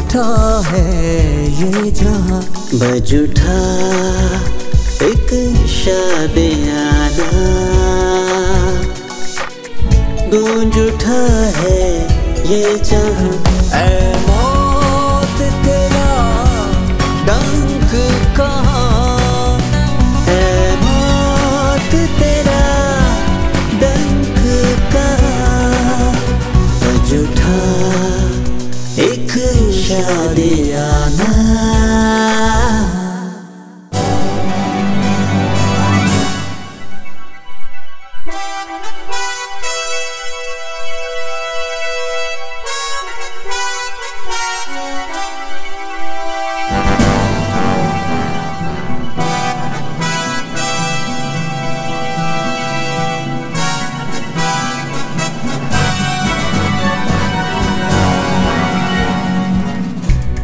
उठा है ये जहां, बज उठा एक शादियाना, गूंज उठा है ये जहां। ऐ मौत तेरा डंक कहाँ, ऐ मौत तेरा डंक कहाँ, बज उठा एक शादियाना।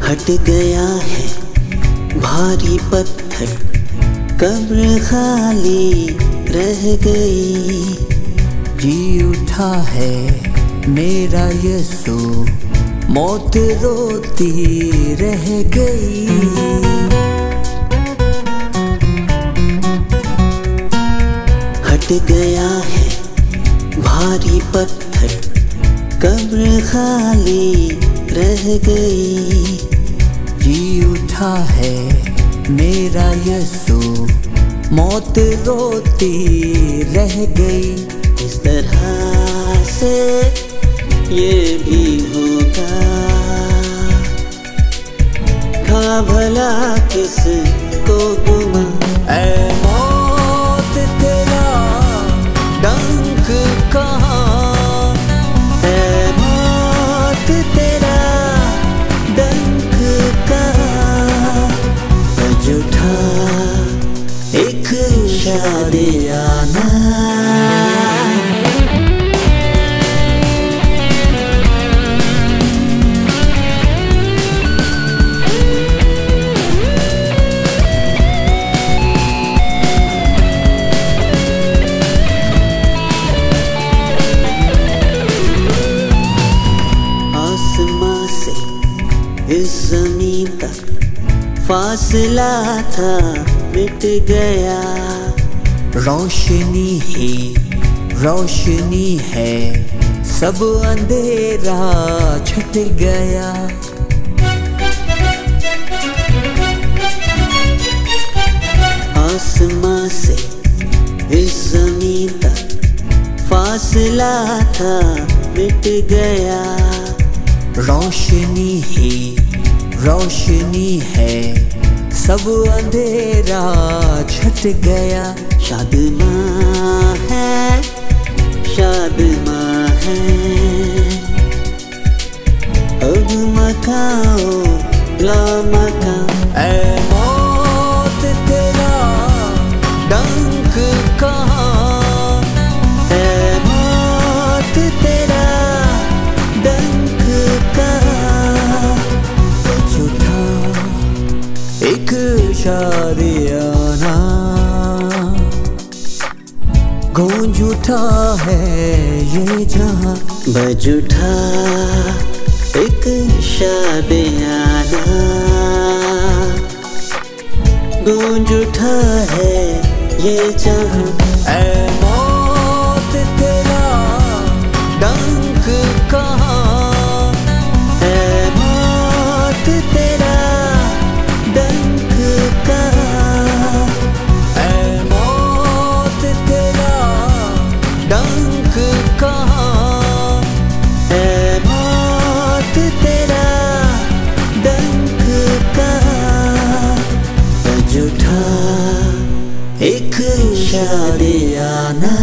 हट गया है भारी पत्थर, कब्र खाली रह गई। जी उठा है मेरा यीशु, मौत रोती रह गई। हट गया है भारी पत्थर, कब्र खाली रह गई। जी उठा है मेरा यीशु, मौत रोती रह गई। इस तरह से ये भी होगा, था भला किस को गुमा। ऐ मौत तेरा डंक कहाँ, ऐ मौत तेरा डंक कहाँ, बज उठा एक शादियाना। आसमां से इस जमीन तक फासला था मिट गया। रोशनी ही रोशनी है, सब अंधेरा छट गया। आसमां से इस जमीन तक फासला था मिट गया। रोशनी ही रोशनी है, सब अंधेरा छट गया। शादमां है, शादमां है, अब मकाओ ला मका। ऐ मौत तेरा डंक कहाँ, ऐ मौत तेरा डंक कहाँ, बज उठा एक शादियाना। गूंज उठा है ये जहां, बज उठा एक शादियाना, गूंज उठा है ये जहां। ऐ मौत तेरा डंक कहाँ, ऐ मौत तेरा डंक कहाँ, ऐ मौत तेरा डंक कहाँ, ऐ मौत तेरा डंक कहाँ, बज उठा एक शादियाना।